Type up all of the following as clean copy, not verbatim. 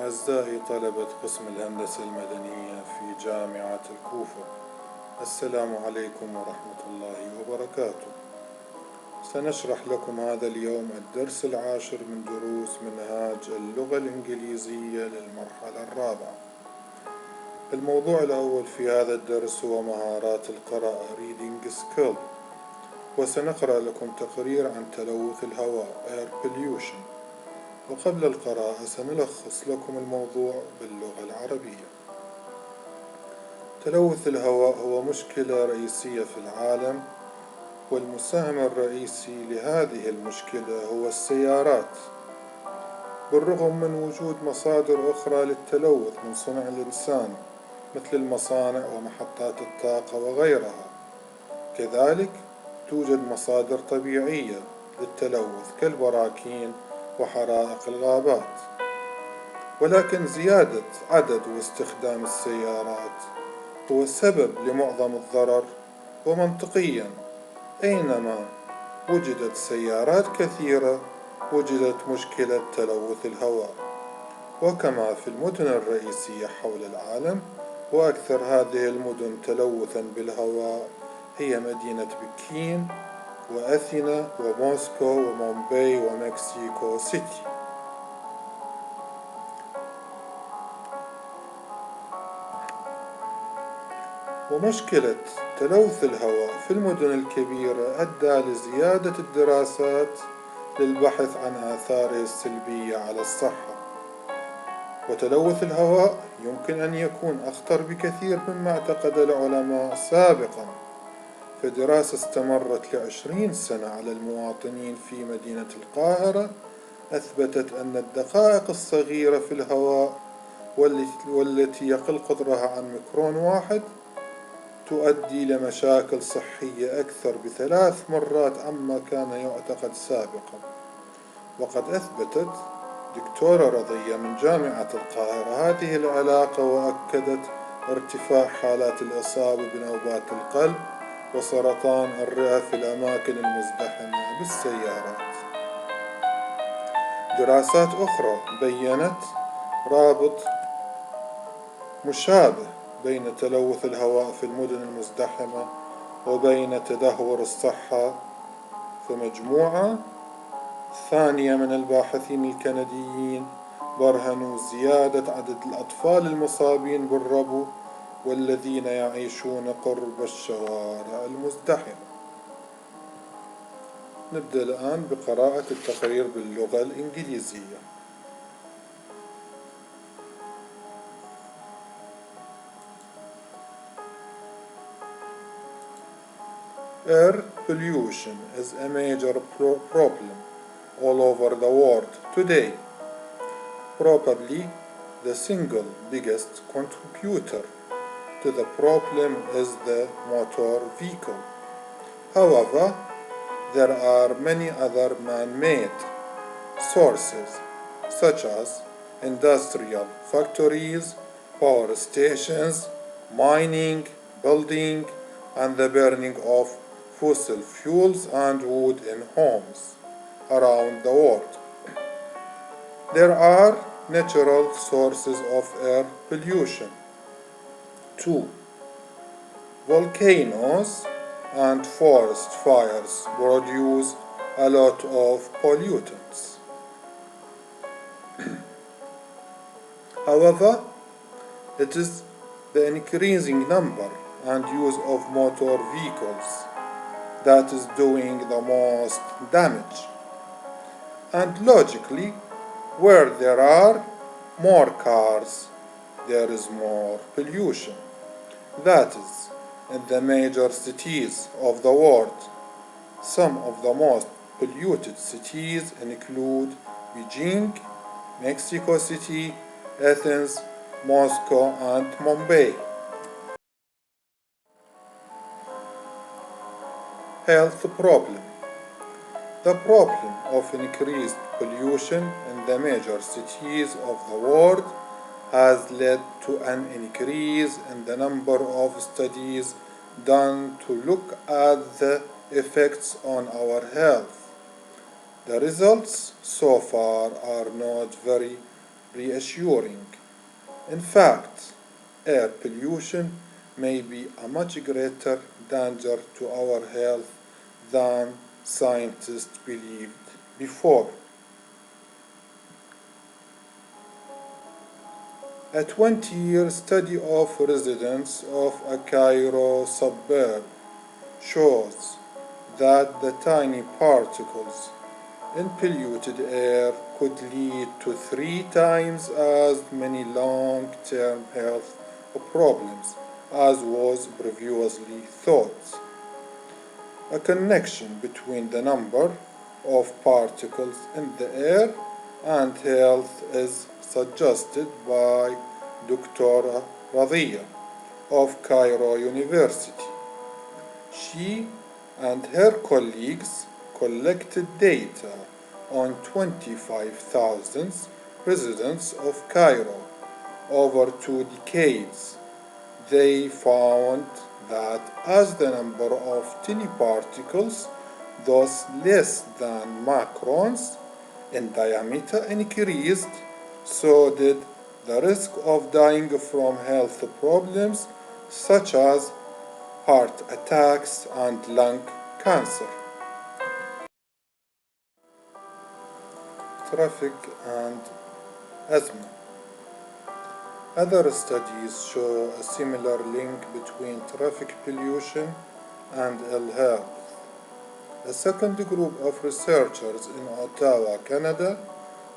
أعزائي طلبة قسم الهندسة المدنية في جامعة الكوفة، السلام عليكم ورحمة الله وبركاته. سنشرح لكم هذا اليوم الدرس العاشر من دروس منهاج اللغة الإنجليزية للمرحلة الرابعة. الموضوع الأول في هذا الدرس هو مهارات القراءة reading skill، وسنقرأ لكم تقرير عن تلوث الهواء air pollution. وقبل القراءة سنلخص لكم الموضوع باللغة العربية. تلوث الهواء هو مشكلة رئيسية في العالم، والمساهم الرئيسي لهذه المشكلة هو السيارات، بالرغم من وجود مصادر أخرى للتلوث من صنع الإنسان مثل المصانع ومحطات الطاقة وغيرها. كذلك توجد مصادر طبيعية للتلوث كالبراكين وحرائق الغابات، ولكن زيادة عدد واستخدام السيارات هو سبب لمعظم الضرر. ومنطقيا أينما وجدت سيارات كثيرة وجدت مشكلة تلوث الهواء. وكما في المدن الرئيسية حول العالم، وأكثر هذه المدن تلوثا بالهواء هي مدينة بكين وأثينا وموسكو ومومباي ومكسيكو سيتي. ومشكلة تلوث الهواء في المدن الكبيرة أدى لزيادة الدراسات للبحث عن آثاره السلبية على الصحة. وتلوث الهواء يمكن أن يكون أخطر بكثير مما اعتقد العلماء سابقا، فدراسة استمرت ل20 سنة على المواطنين في مدينة القاهرة أثبتت أن الدقائق الصغيرة في الهواء والتي يقل قطرها عن ميكرون واحد تؤدي لمشاكل صحية أكثر ب3 مرات عما كان يعتقد سابقا. وقد أثبتت دكتورة رضية من جامعة القاهرة هذه العلاقة، وأكدت ارتفاع حالات الإصابة بنوبات القلب وسرطان الرئة في الأماكن المزدحمة بالسيارات. دراسات أخرى بيّنت رابط مشابه بين تلوث الهواء في المدن المزدحمة وبين تدهور الصحة. فمجموعة ثانية من الباحثين الكنديين برهنوا زيادة عدد الأطفال المصابين بالربو والذين يعيشون قرب الشوارع المزدحمة. نبدأ الآن بقراءة التقرير باللغة الإنجليزية. Air pollution is a major problem all over the world today. Probably the single biggest contributor to the problem is the motor vehicle. However, there are many other man-made sources, such as industrial factories, power stations, mining, building, and the burning of fossil fuels and wood in homes around the world. There are natural sources of air pollution too. Volcanoes and forest fires produce a lot of pollutants. However, it is the increasing number and use of motor vehicles that is doing the most damage. And logically, where there are more cars, there is more pollution. That is, in the major cities of the world. Some of the most polluted cities include Beijing, Mexico City, Athens, Moscow, and Mumbai. Health problem. The problem of increased pollution in the major cities of the world has led to an increase in the number of studies done to look at the effects on our health. The results so far are not very reassuring. In fact, air pollution may be a much greater danger to our health than scientists believed before. A 20-year study of residents of a Cairo suburb shows that the tiny particles in polluted air could lead to 3 times as many long-term health problems as was previously thought. A connection between the number of particles in the air and health is suggested by Dr. Radhia of Cairo University. She and her colleagues collected data on 25,000 residents of Cairo over 2 decades. They found that as the number of tiny particles, those less than microns in diameter, increased, so did the risk of dying from health problems such as heart attacks and lung cancer. Traffic and asthma. Other studies show a similar link between traffic pollution and ill health. A second group of researchers in Ottawa, Canada,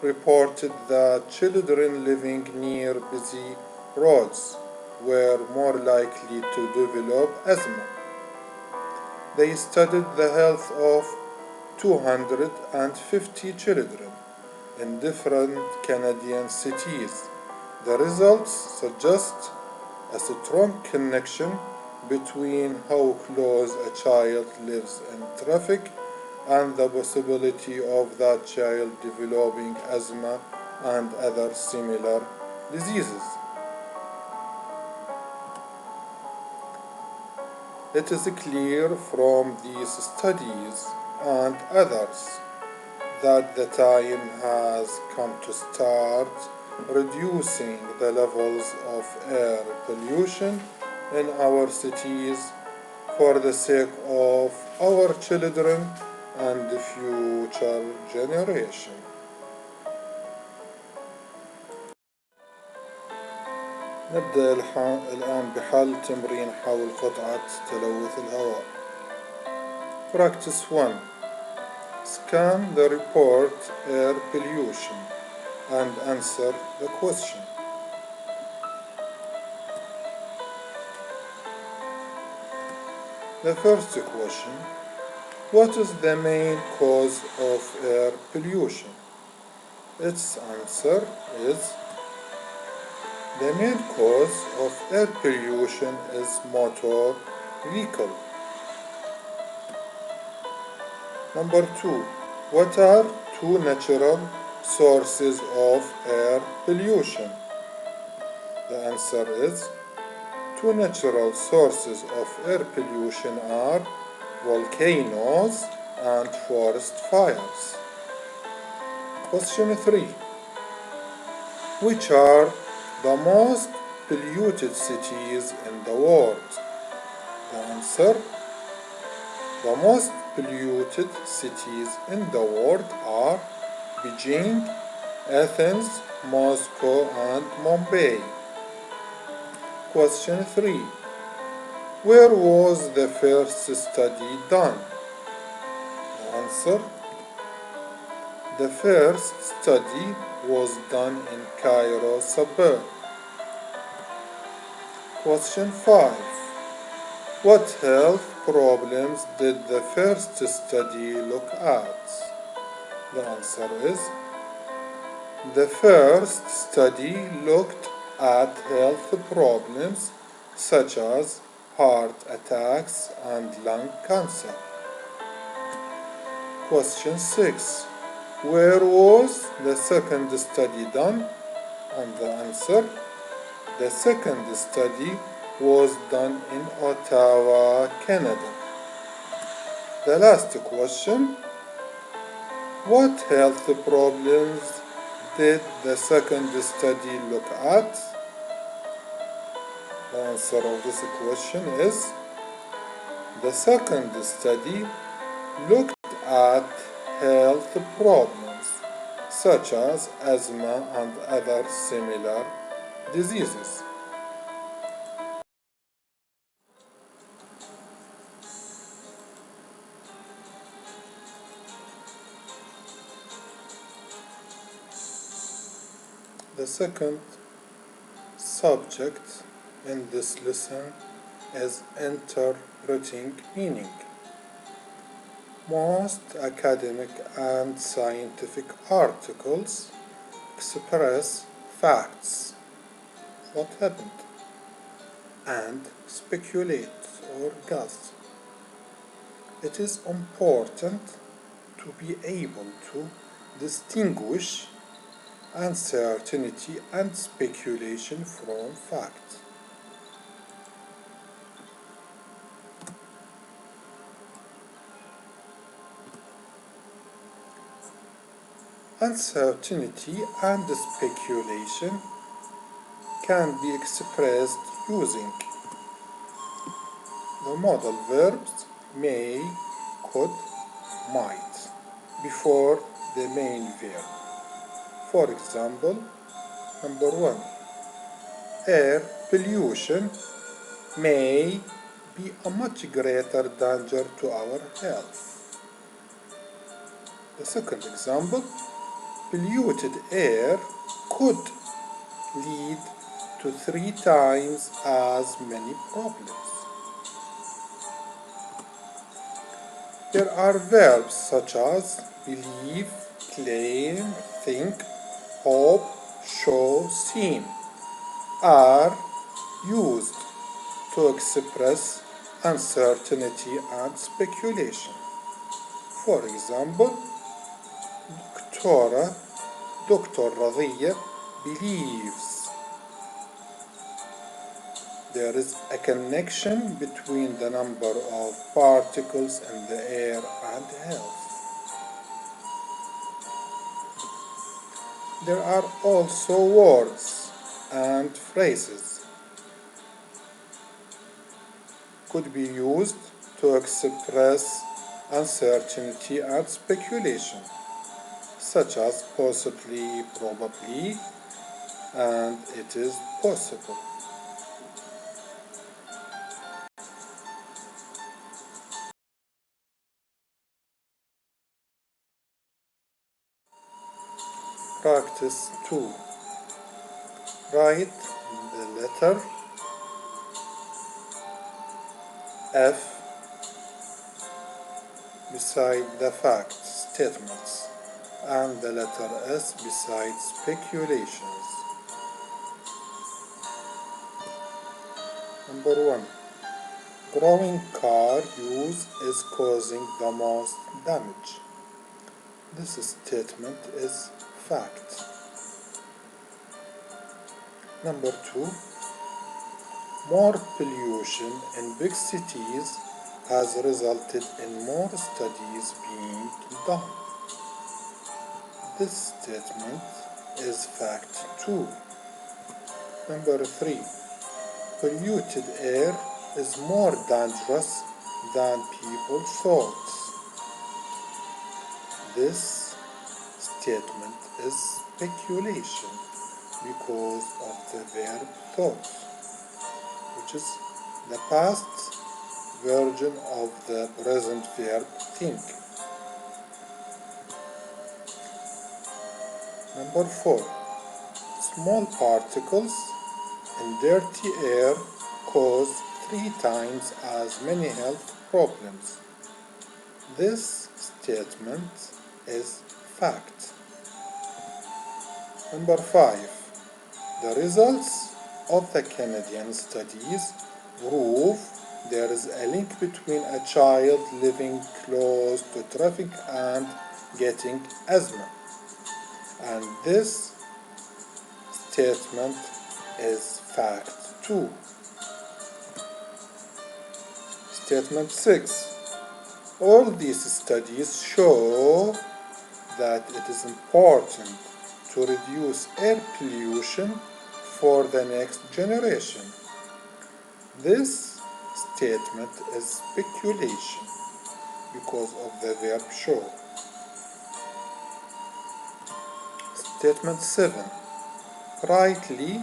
reported that children living near busy roads were more likely to develop asthma. They studied the health of 250 children in different Canadian cities. The results suggest a strong connection between how close a child lives in traffic and the possibility of that child developing asthma and other similar diseases. It is clear from these studies and others that the time has come to start reducing the levels of air pollution in our cities for the sake of our children and the future generation. نبدأ الآن بحل تمرين حول قطعة تلوث الهواء. Practice 1. Scan the report air pollution and answer the question. The first question: what is the main cause of air pollution? Its answer is: the main cause of air pollution is motor vehicle. Number 2. What are 2 natural sources of air pollution? The answer is: 2 natural sources of air pollution are volcanoes and forest fires. Question 3. Which are the most polluted cities in the world? The answer: the most polluted cities in the world are Beijing, Athens, Moscow, and Mumbai. Question 3. Where was the first study done? The answer: the first study was done in Cairo suburb. Question 5. What health problems did the first study look at? The answer is: the first study looked at health problems such as heart attacks and lung cancer. Question 6. Where was the second study done? And the answer: the second study was done in Ottawa, Canada. The last question: what health problems did the second study look at? The answer of this question is the second study looked at health problems such as asthma and other similar diseases. The second subject in this lesson is interpreting meaning. Most academic and scientific articles express facts, what happened, and speculate or guess. It is important to be able to distinguish uncertainty and speculation from fact. Uncertainty and speculation can be expressed using the modal verbs may, could, might before the main verb. For example, number 1, air pollution may be a much greater danger to our health. The second example, polluted air could lead to 3 times as many problems. There are verbs such as believe, claim, think, hope, show, seem are used to express uncertainty and speculation. For example, Dr. Radhiya believes there is a connection between the number of particles in the air and health. There are also words and phrases could be used to express uncertainty and speculation, such as possibly, probably, and it is possible. Practice 2. Write the letter F beside the fact statements and the letter S beside speculations. Number 1. Growing car use is causing the most damage. This statement is fact. Number 2. More pollution in big cities has resulted in more studies being done. This statement is fact 2. Number 3. Polluted air is more dangerous than people thought. This statement is speculation because of the verb thought, which is the past version of the present verb think. Number 4. Small particles in dirty air cause 3 times as many health problems. This statement is fact. Number 5. The results of the Canadian studies prove there is a link between a child living close to traffic and getting asthma. And this statement is fact 2. Statement 6. All these studies show that it is important to reduce air pollution for the next generation. This statement is speculation because of the verb show. Statement 7. Brightly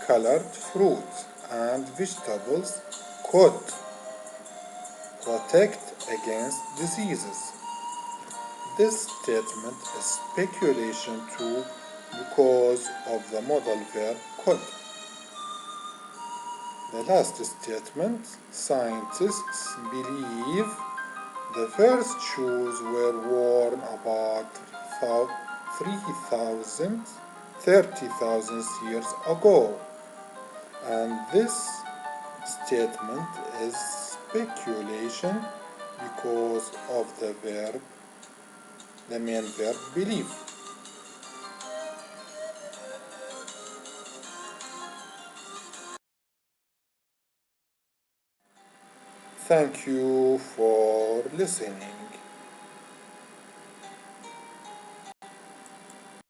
colored fruits and vegetables could protect against diseases. This statement is speculation too because of the modal verb could. The last statement, scientists believe the first shoes were worn about 30,000 years ago, and this statement is speculation because of the main verb believe. Thank you for listening.